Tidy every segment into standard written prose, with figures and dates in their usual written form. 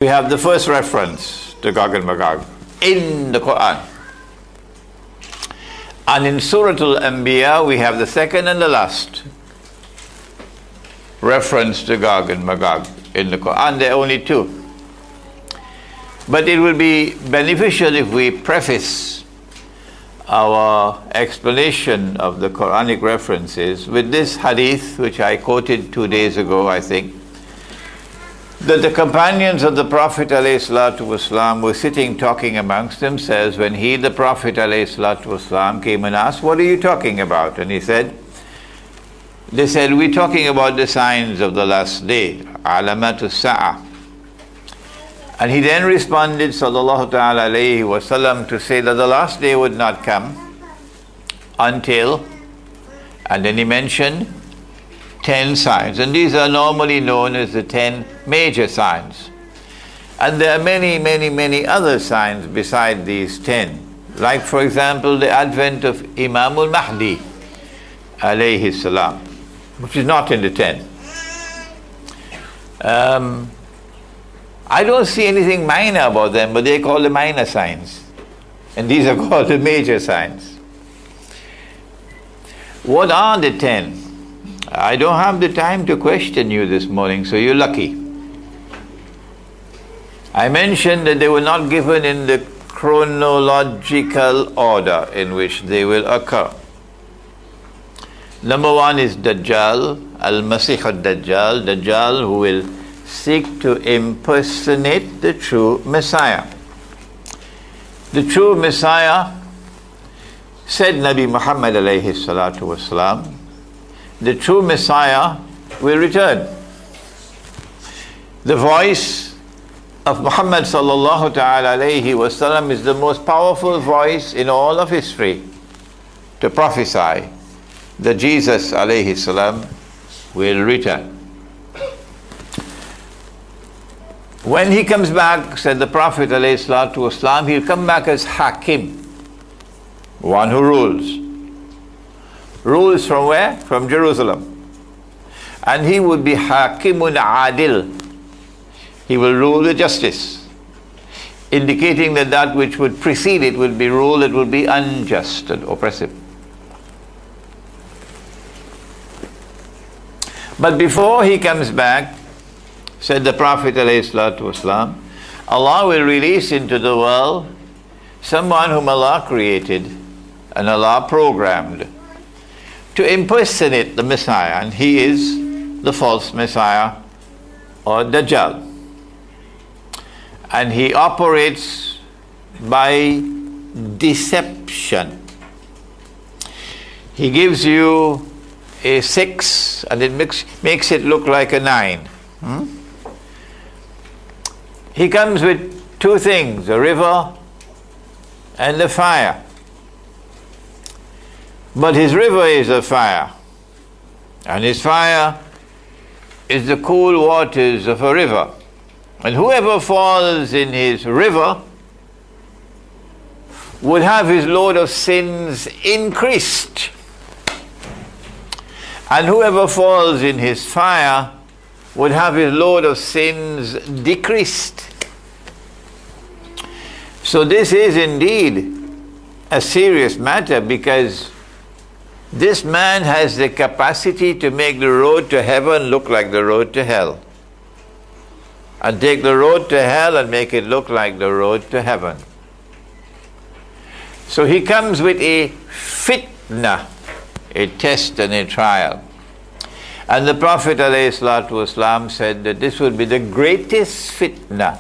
We have the first reference to Gog and Magog in the Quran. And in Surah Al-Anbiya, we have the second and the last reference to Gog and Magog in the Quran. There are only two. But it will be beneficial if we preface our explanation of the Quranic references with this hadith, which I quoted 2 days ago, I think, that the companions of the Prophet ﷺ were sitting talking amongst themselves when he, the Prophet ﷺ, came and asked, "What are you talking about?" And they said, "We're talking about the signs of the last day, alamatu sa'a." And he then responded, sallallahu ta'ala alayhi wa sallam, to say that the last day would not come until, and then he mentioned 10 signs. And these are normally known as the 10 major signs. And there are many, many, many other signs beside these 10. Like, for example, the advent of Imam al-Mahdi, alayhi salam, which is not in the 10. I don't see anything minor about them, but they call the minor signs. And these are called the major signs. What are the 10? I don't have the time to question you this morning, so you're lucky. I mentioned that they were not given in the chronological order in which they will occur. Number one is Dajjal, Al-Masih al-Dajjal, Dajjal who will seek to impersonate the true Messiah. The true Messiah, said Nabi Muhammad alayhi salatu wasalam, the true Messiah will return. The voice of Muhammad sallallahu ta'ala alayhi wasallam is the most powerful voice in all of history to prophesy that Jesus alayhi salam will return. When he comes back, said the Prophet alayhi salatu wasalam, he'll come back as Hakim, one who rules. Rules from where? From Jerusalem. And he would be Hakimun Adil. He will rule with justice, indicating that that which would precede it would be rule that would be unjust and oppressive. But before he comes back, said the Prophet ﷺ, Allah will release into the world someone whom Allah created and Allah programmed to impersonate the Messiah, and he is the false Messiah or Dajjal. And he operates by deception. He gives you a 6 and it makes it look like a 9. He comes with two things, a river and a fire. But his river is a fire, and his fire is the cool waters of a river. And whoever falls in his river would have his load of sins increased. And whoever falls in his fire would have his load of sins decreased. So this is indeed a serious matter, because this man has the capacity to make the road to heaven look like the road to hell, and take the road to hell and make it look like the road to heaven. So he comes with a fitna, a test and a trial. And the Prophet ﷺ said that this would be the greatest fitna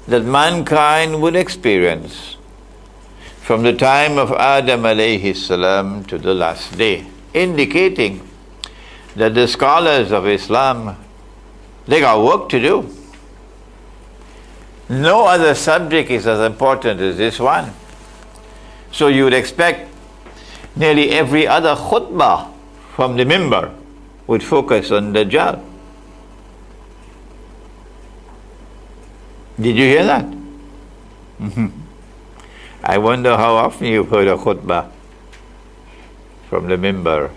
that mankind would experience from the time of Adam alayhi salam to the last day, indicating that the scholars of Islam, they got work to do. No other subject is as important as this one. So you would expect nearly every other khutbah from the mimbar would focus on Dajjal. Did you hear that? I wonder how often you've heard a khutbah from the mimbar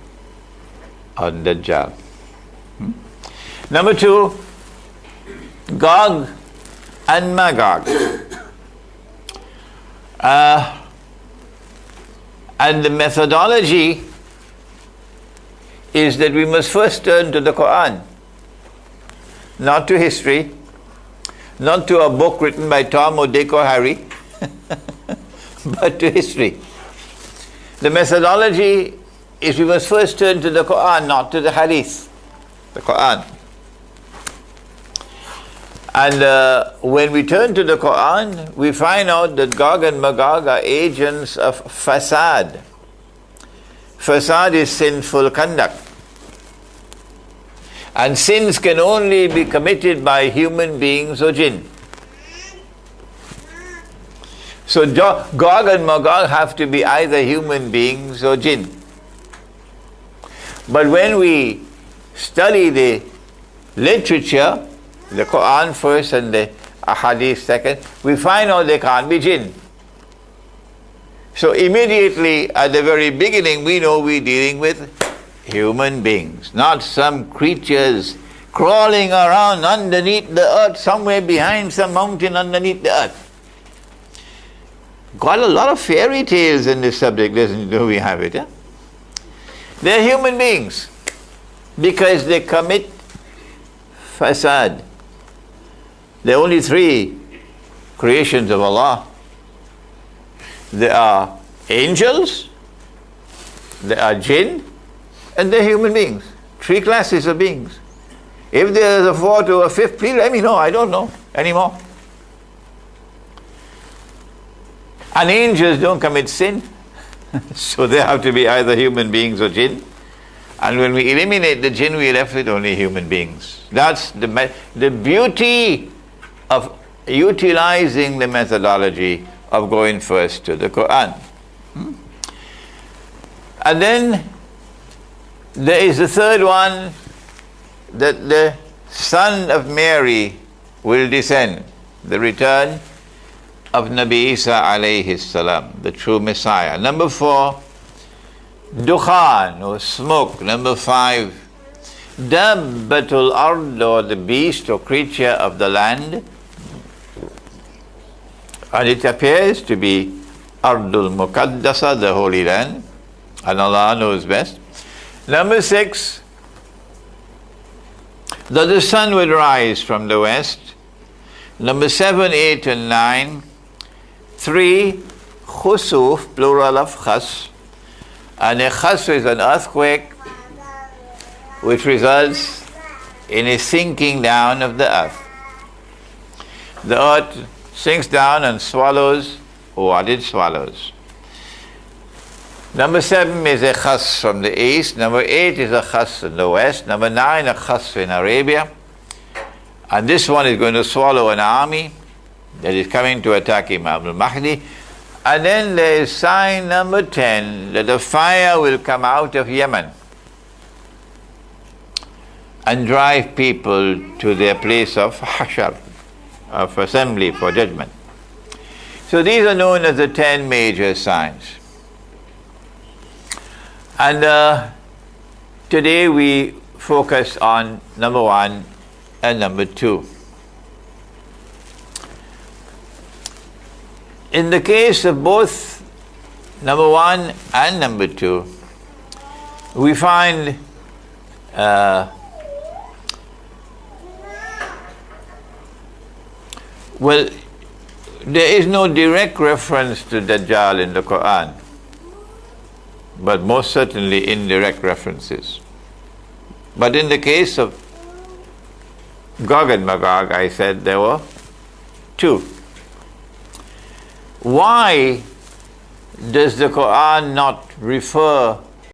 on Dajjal. Number two, Gog and Magog. And the methodology is that we must first turn to the Quran, not to history, not to a book written by Tom or Dick or Harry, but to history. The methodology is we must first turn to the Quran, not to the Hadith, the Quran. And when we turn to the Quran, we find out that Gog and Magog are agents of fasad. Fasad is sinful conduct. And sins can only be committed by human beings or jinn. So Gog and Magog have to be either human beings or jinn. But when we study the literature, the Quran first and the Ahadith second, we find out they can't be jinn. So immediately at the very beginning we know we're dealing with human beings, not some creatures crawling around underneath the earth, somewhere behind some mountain underneath the earth. Got a lot of fairy tales in this subject, do we have it? Yeah? They're human beings because they commit fasad. There are only three creations of Allah. There are angels, there are jinn, and there are human beings. Three classes of beings. If there is a fourth or a fifth, please let me know. I don't know anymore. And angels don't commit sin. So they have to be either human beings or jinn. And when we eliminate the jinn, we are left with only human beings. That's the beauty of utilizing the methodology of going first to the Quran. And then there is the third one, that the son of Mary will descend, the return of Nabi Isa alayhi salam, the true Messiah. Number 4, Dukhan or smoke. Number 5, Dabbatul Ard, or the beast or creature of the land. And it appears to be Ardul Muqaddasa, the Holy Land, and Allah knows best. Number 6, that the sun will rise from the west. Number 7, 8, and 9. 3, Khusuf, plural of Khas. And a Khas is an earthquake which results in a sinking down of the earth. The earth sinks down and swallows what it swallows. Number 7 is a Khas from the east. Number 8 is a Khas in the west. Number 9, a Khas in Arabia. And this one is going to swallow an army that is coming to attack Imam al-Mahdi. And then there is sign number 10, that the fire will come out of Yemen and drive people to their place of hashar, of assembly for judgment. So these are known as the 10 major signs. And today we focus on number 1 and number 2. In the case of both number 1 and number 2, we find well, there is no direct reference to Dajjal in the Quran, but most certainly indirect references. But in the case of Gog and Magog, I said there were 2. Why does the Quran not refer